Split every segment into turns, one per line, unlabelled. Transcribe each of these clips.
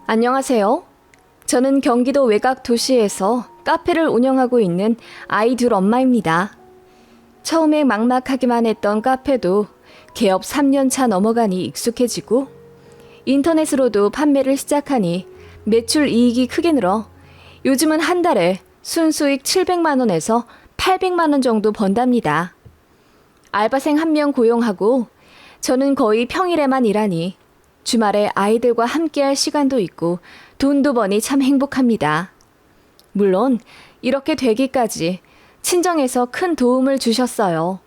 안녕하세요. 저는 경기도 외곽 도시에서 카페를 운영하고 있는 아이 둘 엄마입니다. 처음에 막막하기만 했던 카페도 개업 3년 차 넘어가니 익숙해지고 인터넷으로도 판매를 시작하니 매출 이익이 크게 늘어 요즘은 한 달에 순수익 700만 원에서 800만 원 정도 번답니다. 알바생 1명 고용하고 저는 거의 평일에만 일하니 주말에 아이들과 함께할 시간도 있고 돈도 버니 참 행복합니다. 물론 이렇게 되기까지 친정에서 큰 도움을 주셨어요.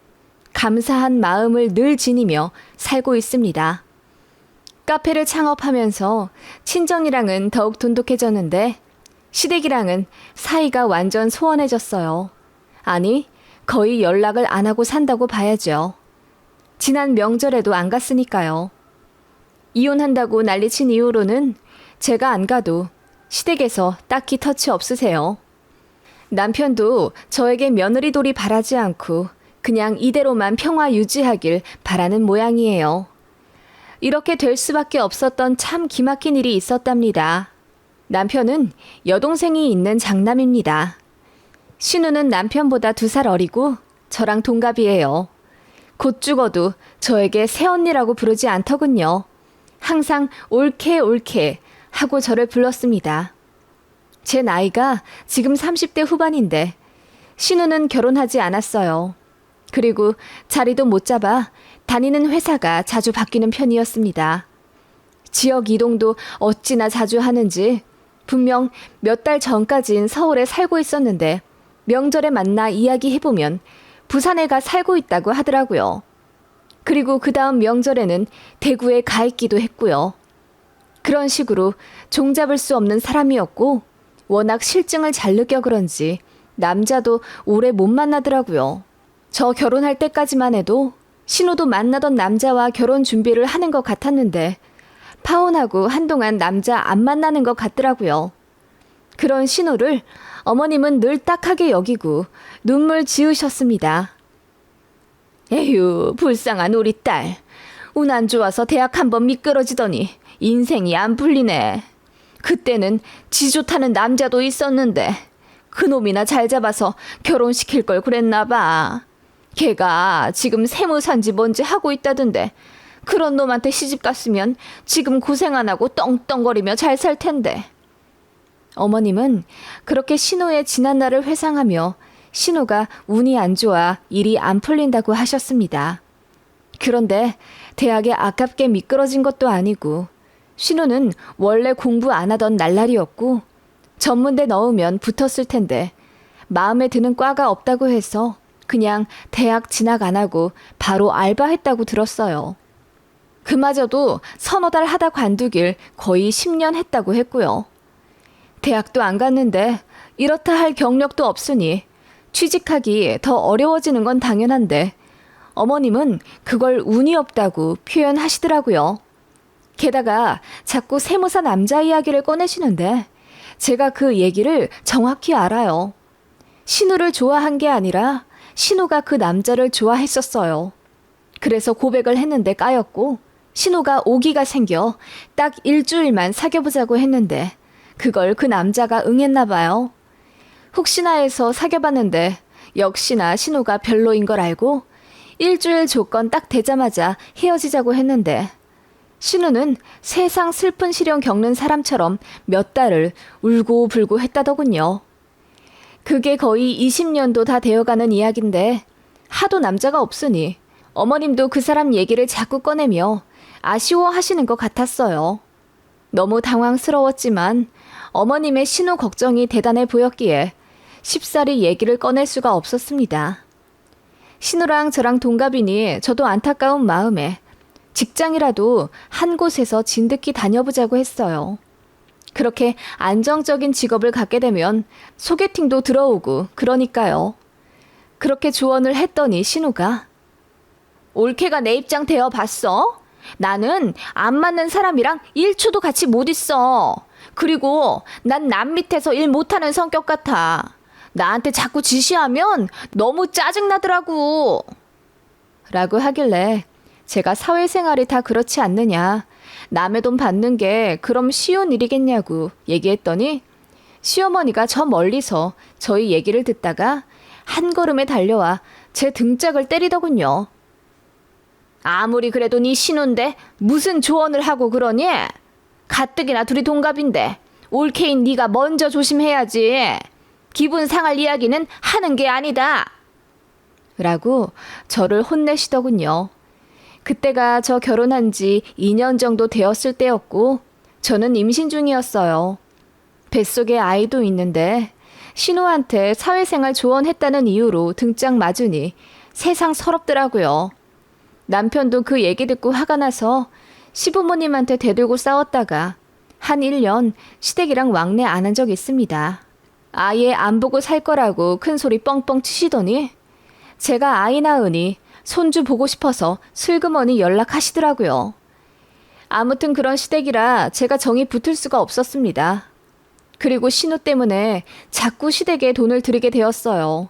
감사한 마음을 늘 지니며 살고 있습니다. 카페를 창업하면서 친정이랑은 더욱 돈독해졌는데 시댁이랑은 사이가 완전 소원해졌어요. 아니, 거의 연락을 안 하고 산다고 봐야죠. 지난 명절에도 안 갔으니까요. 이혼한다고 난리친 이후로는 제가 안 가도 시댁에서 딱히 터치 없으세요. 남편도 저에게 며느리돌이 바라지 않고 그냥 이대로만 평화 유지하길 바라는 모양이에요. 이렇게 될 수밖에 없었던 참 기막힌 일이 있었답니다. 남편은 여동생이 있는 장남입니다. 신우는 남편보다 2살 어리고 저랑 동갑이에요. 곧 죽어도 저에게 새언니라고 부르지 않더군요. 항상 옳게 하고 저를 불렀습니다. 제 나이가 지금 30대 후반인데 신우는 결혼하지 않았어요. 그리고 자리도 못 잡아 다니는 회사가 자주 바뀌는 편이었습니다. 지역 이동도 어찌나 자주 하는지 분명 몇 달 전까진 서울에 살고 있었는데 명절에 만나 이야기해보면 부산에 가 살고 있다고 하더라고요. 그리고 그 다음 명절에는 대구에 가 있기도 했고요. 그런 식으로 종잡을 수 없는 사람이었고 워낙 실증을 잘 느껴 그런지 남자도 오래 못 만나더라고요. 저 결혼할 때까지만 해도 신우도 만나던 남자와 결혼 준비를 하는 것 같았는데 파혼하고 한동안 남자 안 만나는 것 같더라고요. 그런 신우를 어머님은 늘 딱하게 여기고 눈물 지으셨습니다. 에휴, 불쌍한 우리 딸. 운 안 좋아서 대학 한번 미끄러지더니 인생이 안 풀리네. 그때는 지 좋다는 남자도 있었는데 그놈이나 잘 잡아서 결혼시킬 걸 그랬나 봐. 걔가 지금 세무사인지 뭔지 하고 있다던데 그런 놈한테 시집 갔으면 지금 고생 안 하고 떵떵거리며 잘 살 텐데. 어머님은 그렇게 신우의 지난 날을 회상하며 신우가 운이 안 좋아 일이 안 풀린다고 하셨습니다. 그런데 대학에 아깝게 미끄러진 것도 아니고 신우는 원래 공부 안 하던 날라리였고 전문대 넣으면 붙었을 텐데 마음에 드는 과가 없다고 해서 그냥 대학 진학 안 하고 바로 알바했다고 들었어요. 그마저도 서너 달 하다 관두길 거의 10년 했다고 했고요. 대학도 안 갔는데 이렇다 할 경력도 없으니 취직하기 더 어려워지는 건 당연한데 어머님은 그걸 운이 없다고 표현하시더라고요. 게다가 자꾸 세무사 남자 이야기를 꺼내시는데 제가 그 얘기를 정확히 알아요. 신우를 좋아한 게 아니라 신우가 그 남자를 좋아했었어요. 그래서 고백을 했는데 까였고 신우가 오기가 생겨 딱 일주일만 사귀어보자고 했는데 그걸 그 남자가 응했나 봐요. 혹시나 해서 사귀어봤는데 역시나 신우가 별로인 걸 알고 일주일 조건 딱 되자마자 헤어지자고 했는데 신우는 세상 슬픈 시련 겪는 사람처럼 몇 달을 울고 불고 했다더군요. 그게 거의 20년도 다 되어가는 이야기인데 하도 남자가 없으니 어머님도 그 사람 얘기를 자꾸 꺼내며 아쉬워하시는 것 같았어요. 너무 당황스러웠지만 어머님의 신우 걱정이 대단해 보였기에 쉽사리 얘기를 꺼낼 수가 없었습니다. 신우랑 저랑 동갑이니 저도 안타까운 마음에 직장이라도 한 곳에서 진득히 다녀보자고 했어요. 그렇게 안정적인 직업을 갖게 되면 소개팅도 들어오고 그러니까요. 그렇게 조언을 했더니 신우가 올케가 내 입장 되어봤어? 나는 안 맞는 사람이랑 1초도 같이 못 있어. 그리고 난 남 밑에서 일 못하는 성격 같아. 나한테 자꾸 지시하면 너무 짜증나더라고. 라고 하길래 제가 사회생활이 다 그렇지 않느냐, 남의 돈 받는 게 그럼 쉬운 일이겠냐고 얘기했더니 시어머니가 저 멀리서 저희 얘기를 듣다가 한 걸음에 달려와 제 등짝을 때리더군요. 아무리 그래도 네 신우인데 무슨 조언을 하고 그러니? 가뜩이나 둘이 동갑인데 올케인 네가 먼저 조심해야지. 기분 상할 이야기는 하는 게 아니다. 라고 저를 혼내시더군요. 그때가 저 결혼한 지 2년 정도 되었을 때였고 저는 임신 중이었어요. 뱃속에 아이도 있는데 신우한테 사회생활 조언했다는 이유로 등짝 맞으니 세상 서럽더라고요. 남편도 그 얘기 듣고 화가 나서 시부모님한테 대들고 싸웠다가 한 1년 시댁이랑 왕래 안 한 적 있습니다. 아예 안 보고 살 거라고 큰 소리 뻥뻥 치시더니 제가 아이 낳으니 손주 보고 싶어서 슬그머니 연락하시더라고요. 아무튼 그런 시댁이라 제가 정이 붙을 수가 없었습니다. 그리고 신우 때문에 자꾸 시댁에 돈을 들이게 되었어요.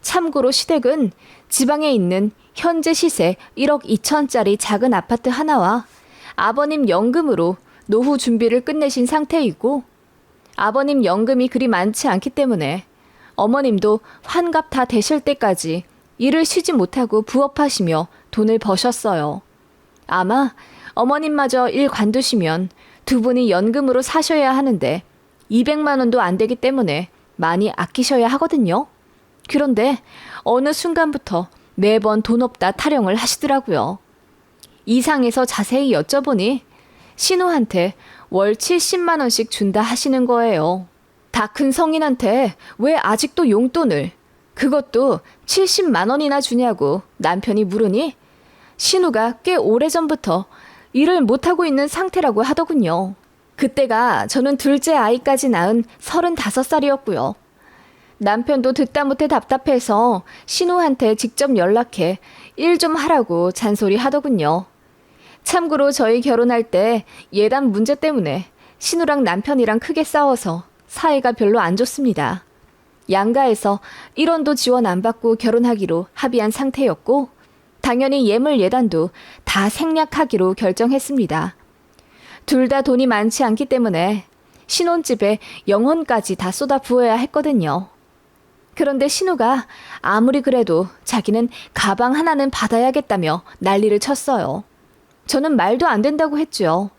참고로 시댁은 지방에 있는 현재 시세 1억 2천짜리 작은 아파트 하나와 아버님 연금으로 노후 준비를 끝내신 상태이고 아버님 연금이 그리 많지 않기 때문에 어머님도 환갑 다 되실 때까지 일을 쉬지 못하고 부업하시며 돈을 버셨어요. 아마 어머님마저 일 관두시면 두 분이 연금으로 사셔야 하는데 200만 원도 안 되기 때문에 많이 아끼셔야 하거든요. 그런데 어느 순간부터 매번 돈 없다 타령을 하시더라고요. 이상해서 자세히 여쭤보니 신우한테 월 70만 원씩 준다 하시는 거예요. 다 큰 성인한테 왜 아직도 용돈을, 그것도 70만 원이나 주냐고 남편이 물으니 신우가 꽤 오래전부터 일을 못하고 있는 상태라고 하더군요. 그때가 저는 둘째 아이까지 낳은 35살이었고요. 남편도 듣다 못해 답답해서 신우한테 직접 연락해 일 좀 하라고 잔소리 하더군요. 참고로 저희 결혼할 때 예단 문제 때문에 신우랑 남편이랑 크게 싸워서 사이가 별로 안 좋습니다. 양가에서 1원도 지원 안 받고 결혼하기로 합의한 상태였고 당연히 예물 예단도 다 생략하기로 결정했습니다. 둘 다 돈이 많지 않기 때문에 신혼집에 영혼까지 다 쏟아 부어야 했거든요. 그런데 신우가 아무리 그래도 자기는 가방 하나는 받아야겠다며 난리를 쳤어요. 저는 말도 안 된다고 했죠.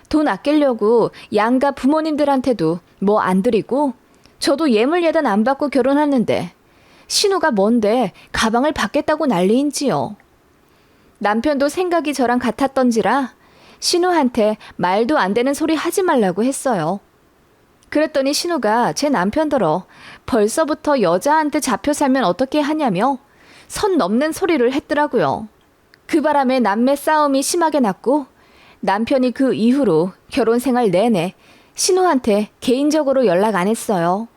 돈 아끼려고 양가 부모님들한테도 뭐 안 드리고 저도 예물 예단 안 받고 결혼하는데 신우가 뭔데 가방을 받겠다고 난리인지요. 남편도 생각이 저랑 같았던지라 신우한테 말도 안 되는 소리 하지 말라고 했어요. 그랬더니 신우가 제 남편더러 벌써부터 여자한테 잡혀 살면 어떻게 하냐며 선 넘는 소리를 했더라고요. 그 바람에 남매 싸움이 심하게 났고 남편이 그 이후로 결혼 생활 내내 신우한테 개인적으로 연락 안 했어요.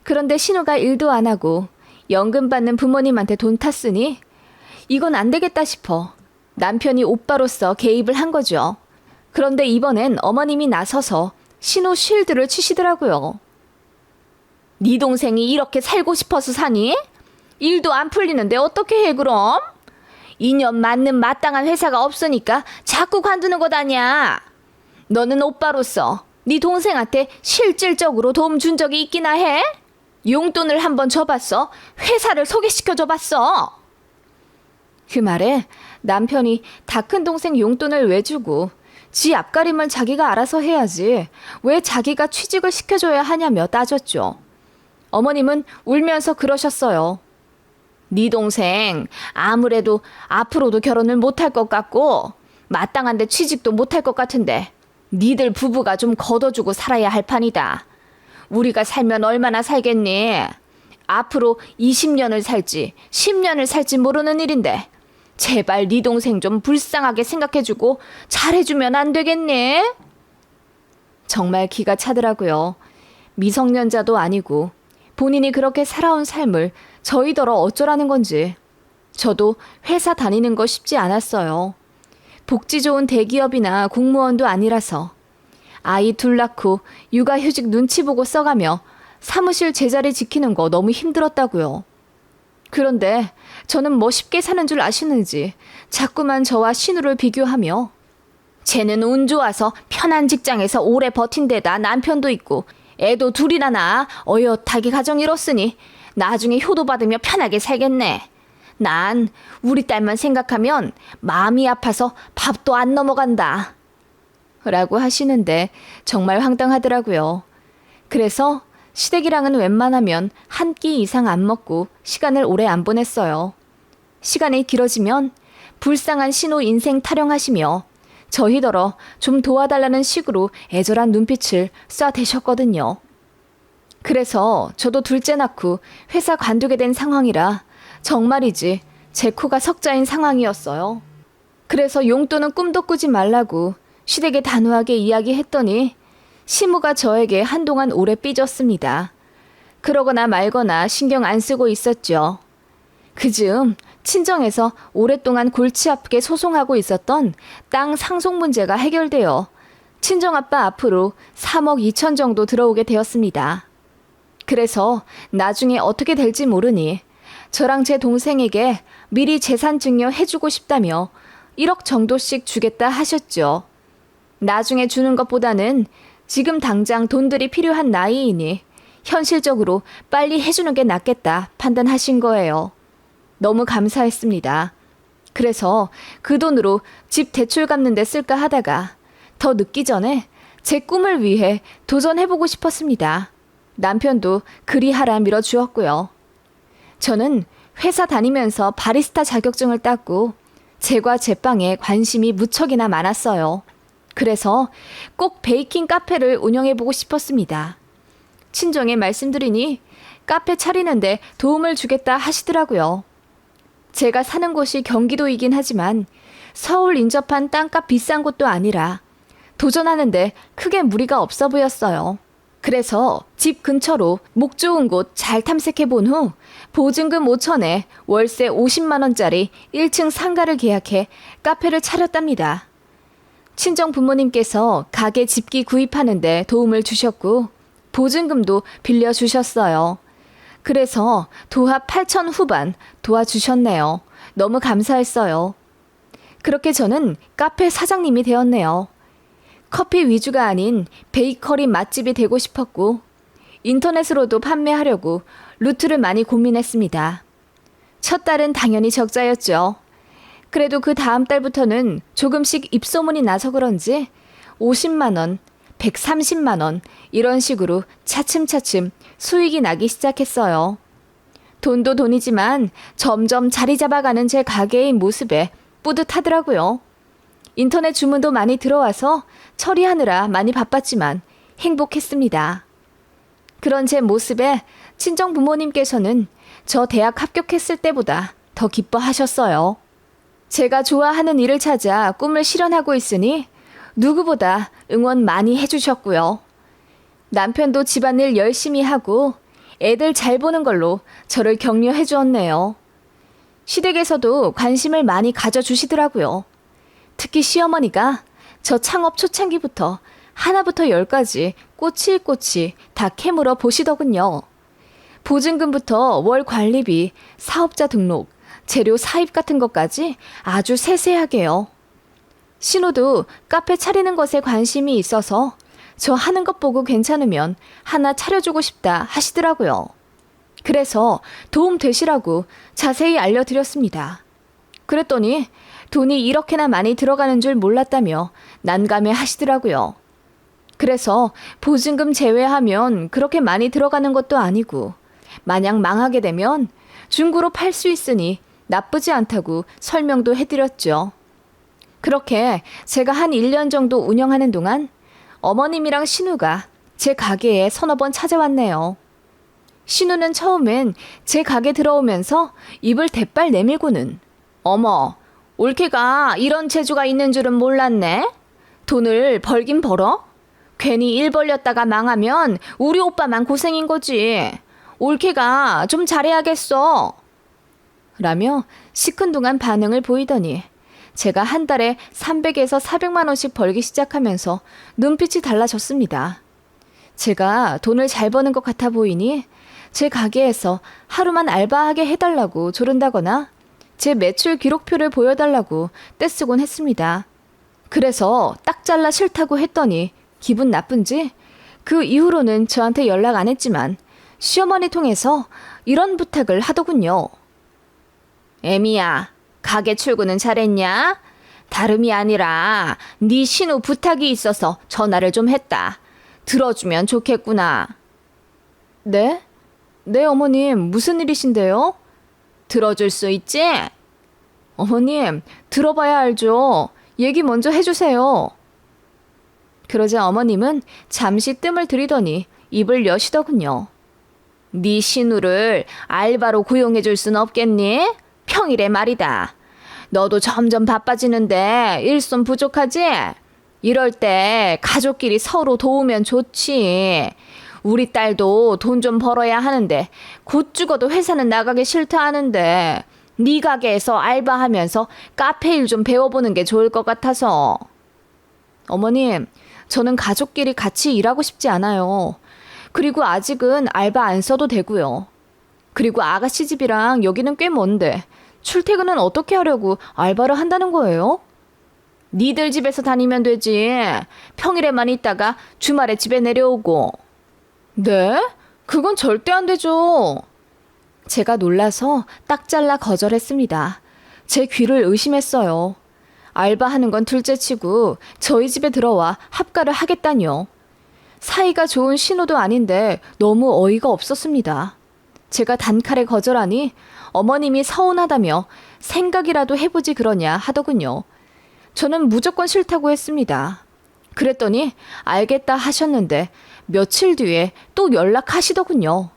그런데 신우가 일도 안 하고 연금 받는 부모님한테 돈 탔으니 이건 안 되겠다 싶어 남편이 오빠로서 개입을 한 거죠. 그런데 이번엔 어머님이 나서서 신우 쉴드를 치시더라고요. 네 동생이 이렇게 살고 싶어서 사니? 일도 안 풀리는데 어떻게 해 그럼? 2년 맞는 마땅한 회사가 없으니까 자꾸 관두는 것 아니야. 너는 오빠로서 네 동생한테 실질적으로 도움 준 적이 있기나 해? 용돈을 한번 줘봤어? 회사를 소개시켜줘봤어? 그 말에 남편이 다 큰 동생 용돈을 왜 주고 지 앞가림을 자기가 알아서 해야지 왜 자기가 취직을 시켜줘야 하냐며 따졌죠. 어머님은 울면서 그러셨어요. 네 동생 아무래도 앞으로도 결혼을 못할 것 같고 마땅한데 취직도 못할 것 같은데 니들 부부가 좀 걷어주고 살아야 할 판이다. 우리가 살면 얼마나 살겠니? 앞으로 20년을 살지 10년을 살지 모르는 일인데 제발 네 동생 좀 불쌍하게 생각해주고 잘해주면 안 되겠니? 정말 기가 차더라고요. 미성년자도 아니고 본인이 그렇게 살아온 삶을 저희더러 어쩌라는 건지. 저도 회사 다니는 거 쉽지 않았어요. 복지 좋은 대기업이나 공무원도 아니라서 아이 둘 낳고 육아휴직 눈치 보고 써가며 사무실 제자리 지키는 거 너무 힘들었다고요. 그런데 저는 뭐 쉽게 사는 줄 아시는지 자꾸만 저와 신우를 비교하며 쟤는 운 좋아서 편한 직장에서 오래 버틴 데다 남편도 있고 애도 둘이나 낳아 어엿하게 가정 이뤘으니 나중에 효도받으며 편하게 살겠네. 난 우리 딸만 생각하면 마음이 아파서 밥도 안 넘어간다. 라고 하시는데 정말 황당하더라고요. 그래서 시댁이랑은 웬만하면 한 끼 이상 안 먹고 시간을 오래 안 보냈어요. 시간이 길어지면 불쌍한 신우 인생 타령하시며 저희더러 좀 도와달라는 식으로 애절한 눈빛을 쏴대셨거든요. 그래서 저도 둘째 낳고 회사 관두게 된 상황이라 정말이지 제 코가 석자인 상황이었어요. 그래서 용돈은 꿈도 꾸지 말라고 시댁에 단호하게 이야기했더니 시무가 저에게 한동안 오래 삐졌습니다. 그러거나 말거나 신경 안 쓰고 있었죠. 그즈음 친정에서 오랫동안 골치 아프게 소송하고 있었던 땅 상속 문제가 해결되어 친정아빠 앞으로 3억 2천 정도 들어오게 되었습니다. 그래서 나중에 어떻게 될지 모르니 저랑 제 동생에게 미리 재산 증여 해주고 싶다며 1억 정도씩 주겠다 하셨죠. 나중에 주는 것보다는 지금 당장 돈들이 필요한 나이이니 현실적으로 빨리 해주는 게 낫겠다 판단하신 거예요. 너무 감사했습니다. 그래서 그 돈으로 집 대출 갚는 데 쓸까 하다가 더 늦기 전에 제 꿈을 위해 도전해보고 싶었습니다. 남편도 그리하라 밀어주었고요. 저는 회사 다니면서 바리스타 자격증을 땄고 제과 제빵에 관심이 무척이나 많았어요. 그래서 꼭 베이킹 카페를 운영해보고 싶었습니다. 친정에 말씀드리니 카페 차리는데 도움을 주겠다 하시더라고요. 제가 사는 곳이 경기도이긴 하지만 서울 인접한 땅값 비싼 곳도 아니라 도전하는데 크게 무리가 없어 보였어요. 그래서 집 근처로 목 좋은 곳 잘 탐색해 본 후 보증금 5천에 월세 50만 원짜리 1층 상가를 계약해 카페를 차렸답니다. 친정 부모님께서 가게 집기 구입하는데 도움을 주셨고 보증금도 빌려주셨어요. 그래서 도합 8천 후반 도와주셨네요. 너무 감사했어요. 그렇게 저는 카페 사장님이 되었네요. 커피 위주가 아닌 베이커리 맛집이 되고 싶었고 인터넷으로도 판매하려고 루트를 많이 고민했습니다. 첫 달은 당연히 적자였죠. 그래도 그 다음 달부터는 조금씩 입소문이 나서 그런지 50만 원, 130만 원 이런 식으로 차츰차츰 수익이 나기 시작했어요. 돈도 돈이지만 점점 자리 잡아가는 제 가게의 모습에 뿌듯하더라고요. 인터넷 주문도 많이 들어와서 처리하느라 많이 바빴지만 행복했습니다. 그런 제 모습에 친정 부모님께서는 저 대학 합격했을 때보다 더 기뻐하셨어요. 제가 좋아하는 일을 찾아 꿈을 실현하고 있으니 누구보다 응원 많이 해주셨고요. 남편도 집안일 열심히 하고 애들 잘 보는 걸로 저를 격려해 주었네요. 시댁에서도 관심을 많이 가져주시더라고요. 특히 시어머니가 저 창업 초창기부터 하나부터 열까지 꼬치꼬치 다 캐물어 보시더군요. 보증금부터 월 관리비, 사업자 등록, 재료 사입 같은 것까지 아주 세세하게요. 신우도 카페 차리는 것에 관심이 있어서 저 하는 것 보고 괜찮으면 하나 차려주고 싶다 하시더라고요. 그래서 도움 되시라고 자세히 알려드렸습니다. 그랬더니 돈이 이렇게나 많이 들어가는 줄 몰랐다며 난감해 하시더라고요. 그래서 보증금 제외하면 그렇게 많이 들어가는 것도 아니고 만약 망하게 되면 중고로 팔 수 있으니 나쁘지 않다고 설명도 해드렸죠. 그렇게 제가 한 1년 정도 운영하는 동안 어머님이랑 신우가 제 가게에 서너 번 찾아왔네요. 신우는 처음엔 제 가게 들어오면서 입을 대빨 내밀고는 어머, 올케가 이런 재주가 있는 줄은 몰랐네. 돈을 벌긴 벌어? 괜히 일 벌렸다가 망하면 우리 오빠만 고생인 거지. 올케가 좀 잘해야겠어. 라며 시큰둥한 반응을 보이더니 제가 한 달에 300에서 400만 원씩 벌기 시작하면서 눈빛이 달라졌습니다. 제가 돈을 잘 버는 것 같아 보이니 제 가게에서 하루만 알바하게 해달라고 조른다거나 제 매출 기록표를 보여달라고 떼쓰곤 했습니다. 그래서 딱 잘라 싫다고 했더니 기분 나쁜지 그 이후로는 저한테 연락 안 했지만 시어머니 통해서 이런 부탁을 하더군요. 애미야, 가게 출근은 잘했냐? 다름이 아니라 네 신우 부탁이 있어서 전화를 좀 했다. 들어주면 좋겠구나. 네? 네, 어머님, 무슨 일이신데요? 들어줄 수 있지? 어머님, 들어봐야 알죠. 얘기 먼저 해주세요. 그러자 어머님은 잠시 뜸을 들이더니 입을 여시더군요. 네 신우를 알바로 고용해줄 순 없겠니? 평일에 말이다. 너도 점점 바빠지는데 일손 부족하지? 이럴 때 가족끼리 서로 도우면 좋지. 우리 딸도 돈 좀 벌어야 하는데 곧 죽어도 회사는 나가기 싫다 하는데 네 가게에서 알바하면서 카페 일 좀 배워보는 게 좋을 것 같아서. 어머님, 저는 가족끼리 같이 일하고 싶지 않아요. 그리고 아직은 알바 안 써도 되고요. 그리고 아가씨 집이랑 여기는 꽤 먼데 출퇴근은 어떻게 하려고 알바를 한다는 거예요? 니들 집에서 다니면 되지. 평일에만 있다가 주말에 집에 내려오고. 네? 그건 절대 안 되죠. 제가 놀라서 딱 잘라 거절했습니다. 제 귀를 의심했어요. 알바하는 건 둘째치고 저희 집에 들어와 합가를 하겠다니요. 사이가 좋은 신호도 아닌데 너무 어이가 없었습니다. 제가 단칼에 거절하니 어머님이 서운하다며 생각이라도 해보지 그러냐 하더군요. 저는 무조건 싫다고 했습니다. 그랬더니 알겠다 하셨는데 며칠 뒤에 또 연락하시더군요.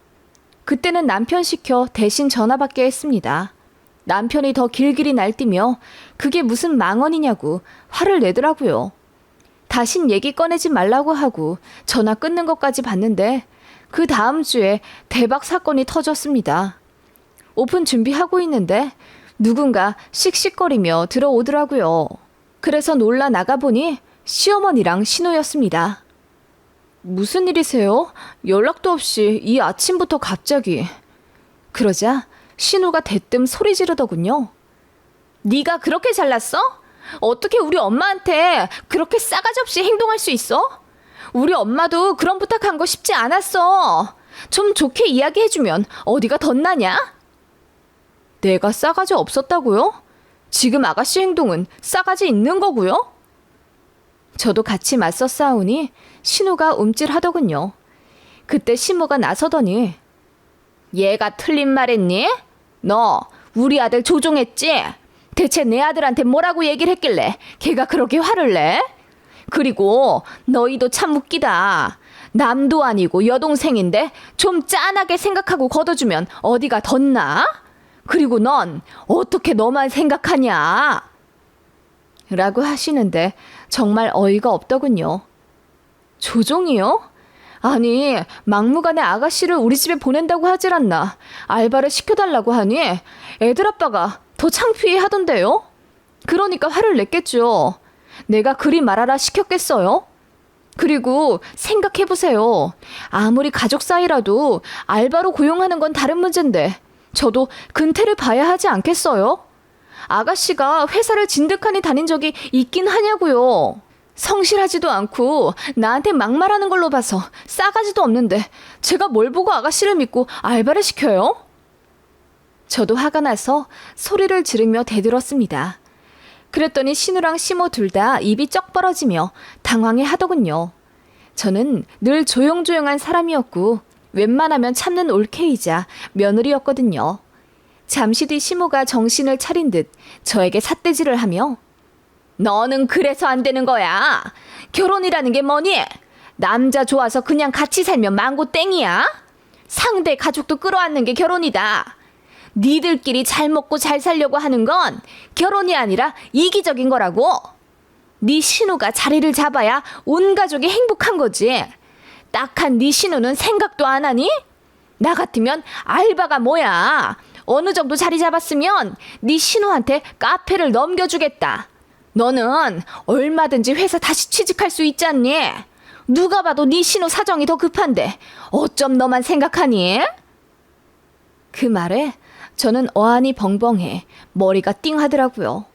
그때는 남편 시켜 대신 전화받게 했습니다. 남편이 더 길길이 날뛰며 그게 무슨 망언이냐고 화를 내더라고요. 다신 얘기 꺼내지 말라고 하고 전화 끊는 것까지 봤는데 그 다음 주에 대박 사건이 터졌습니다. 오픈 준비하고 있는데 누군가 씩씩거리며 들어오더라고요. 그래서 놀라 나가보니 시어머니랑 신우였습니다. 무슨 일이세요? 연락도 없이 이 아침부터 갑자기. 그러자 신우가 대뜸 소리 지르더군요. 네가 그렇게 잘났어? 어떻게 우리 엄마한테 그렇게 싸가지 없이 행동할 수 있어? 우리 엄마도 그런 부탁한 거 쉽지 않았어. 좀 좋게 이야기해주면 어디가 덧나냐? 내가 싸가지 없었다고요? 지금 아가씨 행동은 싸가지 있는 거고요? 저도 같이 맞서 싸우니 신우가 움찔하더군요. 그때 시모가 나서더니 얘가 틀린 말했니? 너 우리 아들 조종했지? 대체 내 아들한테 뭐라고 얘기를 했길래 걔가 그렇게 화를 내? 그리고 너희도 참 웃기다. 남도 아니고 여동생인데 좀 짠하게 생각하고 걷어주면 어디가 덧나? 그리고 넌 어떻게 너만 생각하냐? 라고 하시는데 정말 어이가 없더군요. 조종이요? 아니, 막무가내 아가씨를 우리 집에 보낸다고 하질 않나. 알바를 시켜달라고 하니 애들 아빠가 더 창피해 하던데요? 그러니까 화를 냈겠죠. 내가 그리 말하라 시켰겠어요? 그리고 생각해보세요. 아무리 가족 사이라도 알바로 고용하는 건 다른 문제인데 저도 근태를 봐야 하지 않겠어요? 아가씨가 회사를 진득하니 다닌 적이 있긴 하냐고요. 성실하지도 않고 나한테 막말하는 걸로 봐서 싸가지도 없는데 제가 뭘 보고 아가씨를 믿고 알바를 시켜요? 저도 화가 나서 소리를 지르며 대들었습니다. 그랬더니 신우랑 시모 둘 다 입이 쩍 벌어지며 당황해 하더군요. 저는 늘 조용조용한 사람이었고 웬만하면 참는 올케이자 며느리였거든요. 잠시 뒤 시모가 정신을 차린 듯 저에게 삿대질을 하며 너는 그래서 안 되는 거야. 결혼이라는 게 뭐니? 남자 좋아서 그냥 같이 살면 망고 땡이야? 상대 가족도 끌어안는 게 결혼이다. 니들끼리 잘 먹고 잘 살려고 하는 건 결혼이 아니라 이기적인 거라고. 네 신우가 자리를 잡아야 온 가족이 행복한 거지. 딱한 네 신우는 생각도 안 하니? 나 같으면 알바가 뭐야. 어느 정도 자리 잡았으면 네 신우한테 카페를 넘겨주겠다. 너는 얼마든지 회사 다시 취직할 수 있잖니. 누가 봐도 네 신우 사정이 더 급한데 어쩜 너만 생각하니? 그 말에 저는 어안이 벙벙해 머리가 띵하더라고요.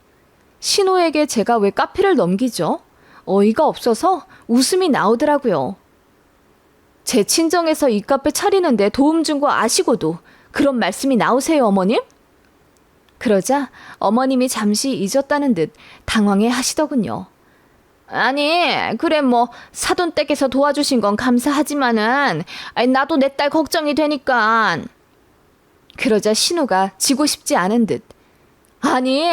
신우에게 제가 왜 카페를 넘기죠? 어이가 없어서 웃음이 나오더라고요. 제 친정에서 이 카페 차리는데 도움 준 거 아시고도 그런 말씀이 나오세요, 어머님? 그러자 어머님이 잠시 잊었다는 듯 당황해 하시더군요. 아니, 그래 뭐 사돈댁에서 도와주신 건 감사하지만은 나도 내 딸 걱정이 되니까. 그러자 신우가 지고 싶지 않은 듯. 아니,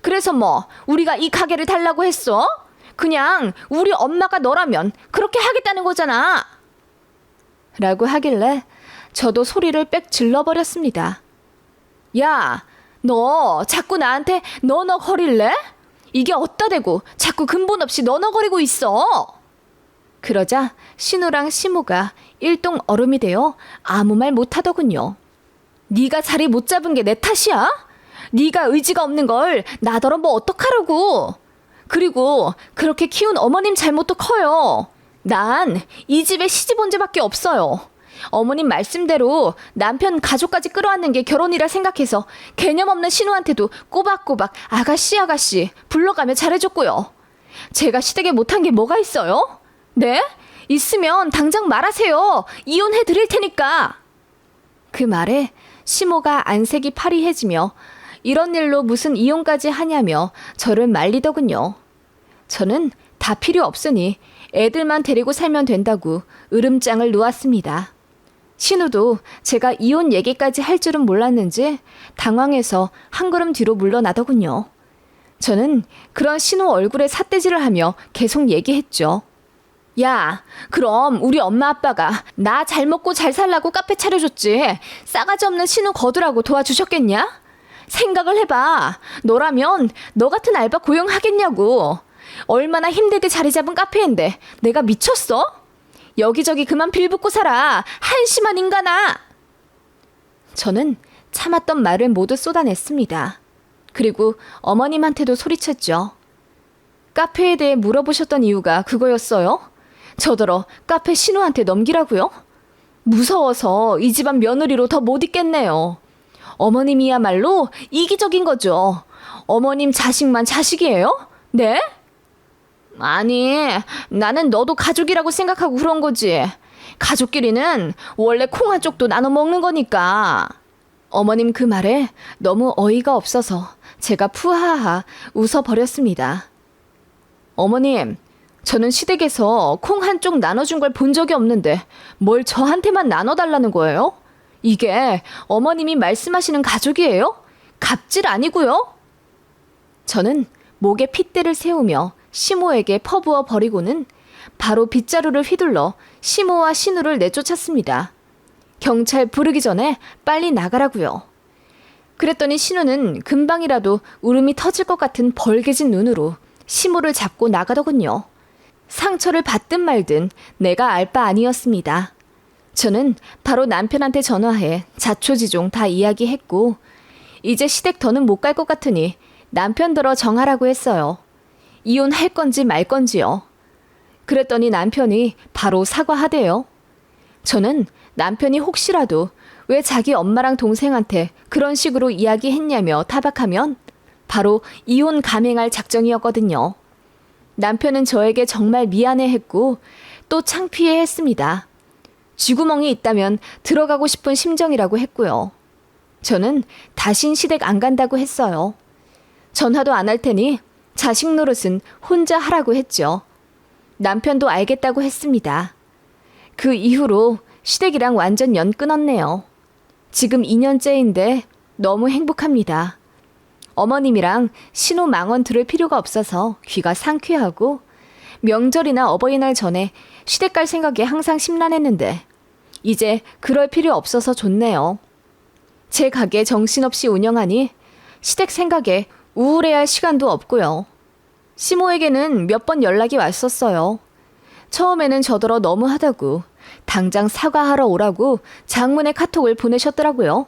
그래서 뭐 우리가 이 가게를 달라고 했어? 그냥 우리 엄마가 너라면 그렇게 하겠다는 거잖아. 라고 하길래 저도 소리를 빽 질러버렸습니다. 야, 너 자꾸 나한테 너너거릴래? 이게 어따 대고 자꾸 근본 없이 너너거리고 있어. 그러자 신우랑 시모가 일동 얼음이 되어 아무 말 못하더군요. 네가 자리 못 잡은 게 내 탓이야? 네가 의지가 없는 걸 나더러 뭐 어떡하라고. 그리고 그렇게 키운 어머님 잘못도 커요. 난 이 집에 시집 온 죄밖에 없어요. 어머님 말씀대로 남편 가족까지 끌어안는 게 결혼이라 생각해서 개념 없는 신우한테도 꼬박꼬박 아가씨 불러가며 잘해줬고요. 제가 시댁에 못한 게 뭐가 있어요? 네? 있으면 당장 말하세요. 이혼해 드릴 테니까. 그 말에 시모가 안색이 파리해지며 이런 일로 무슨 이혼까지 하냐며 저를 말리더군요. 저는 다 필요 없으니 애들만 데리고 살면 된다고 으름장을 놓았습니다. 신우도 제가 이혼 얘기까지 할 줄은 몰랐는지 당황해서 한 걸음 뒤로 물러나더군요. 저는 그런 신우 얼굴에 삿대질을 하며 계속 얘기했죠. 야, 그럼 우리 엄마 아빠가 나 잘 먹고 잘 살라고 카페 차려줬지 싸가지 없는 신우 거두라고 도와주셨겠냐? 생각을 해봐. 너라면 너 같은 알바 고용하겠냐고. 얼마나 힘들게 자리 잡은 카페인데 내가 미쳤어? 여기저기 그만 빌붙고 살아. 한심한 인간아. 저는 참았던 말을 모두 쏟아냈습니다. 그리고 어머님한테도 소리쳤죠. 카페에 대해 물어보셨던 이유가 그거였어요? 저더러 카페 신우한테 넘기라고요? 무서워서 이 집안 며느리로 더 못 있겠네요. 어머님이야말로 이기적인 거죠. 어머님 자식만 자식이에요? 네? 아니, 나는 너도 가족이라고 생각하고 그런 거지. 가족끼리는 원래 콩 한 쪽도 나눠 먹는 거니까. 어머님 그 말에 너무 어이가 없어서 제가 푸하하 웃어버렸습니다. 어머님, 저는 시댁에서 콩 한 쪽 나눠준 걸 본 적이 없는데 뭘 저한테만 나눠달라는 거예요? 이게 어머님이 말씀하시는 가족이에요? 갑질 아니고요? 저는 목에 핏대를 세우며 시모에게 퍼부어 버리고는 바로 빗자루를 휘둘러 시모와 신우를 내쫓았습니다. 경찰 부르기 전에 빨리 나가라고요. 그랬더니 신우는 금방이라도 울음이 터질 것 같은 벌개진 눈으로 시모를 잡고 나가더군요. 상처를 받든 말든 내가 알 바 아니었습니다. 저는 바로 남편한테 전화해 자초지종 다 이야기했고 이제 시댁 더는 못 갈 것 같으니 남편더러 정하라고 했어요. 이혼할 건지 말 건지요. 그랬더니 남편이 바로 사과하대요. 저는 남편이 혹시라도 왜 자기 엄마랑 동생한테 그런 식으로 이야기했냐며 타박하면 바로 이혼 감행할 작정이었거든요. 남편은 저에게 정말 미안해했고 또 창피해했습니다. 쥐구멍이 있다면 들어가고 싶은 심정이라고 했고요. 저는 다신 시댁 안 간다고 했어요. 전화도 안 할 테니 자식 노릇은 혼자 하라고 했죠. 남편도 알겠다고 했습니다. 그 이후로 시댁이랑 완전 연 끊었네요. 지금 2년째인데 너무 행복합니다. 어머님이랑 신호 망언 들을 필요가 없어서 귀가 상쾌하고 명절이나 어버이날 전에 시댁 갈 생각에 항상 심란했는데 이제 그럴 필요 없어서 좋네요. 제 가게 정신없이 운영하니 시댁 생각에 우울해할 시간도 없고요. 시모에게는 몇 번 연락이 왔었어요. 처음에는 저더러 너무하다고 당장 사과하러 오라고 장문의 카톡을 보내셨더라고요.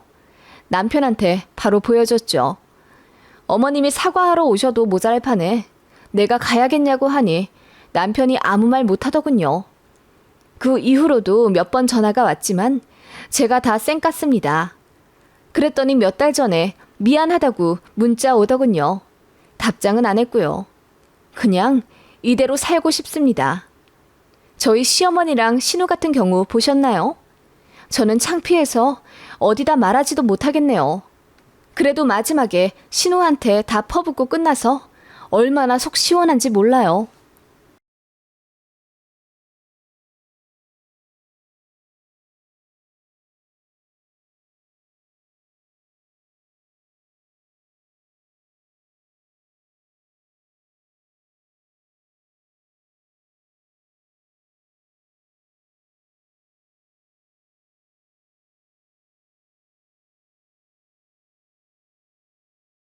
남편한테 바로 보여줬죠. 어머님이 사과하러 오셔도 모자랄 판에 내가 가야겠냐고 하니 남편이 아무 말 못하더군요. 그 이후로도 몇 번 전화가 왔지만 제가 다 쌩깠습니다. 그랬더니 몇 달 전에 미안하다고 문자 오더군요. 답장은 안 했고요. 그냥 이대로 살고 싶습니다. 저희 시어머니랑 신우 같은 경우 보셨나요? 저는 창피해서 어디다 말하지도 못하겠네요. 그래도 마지막에 신우한테 다 퍼붓고 끝나서 얼마나 속 시원한지 몰라요.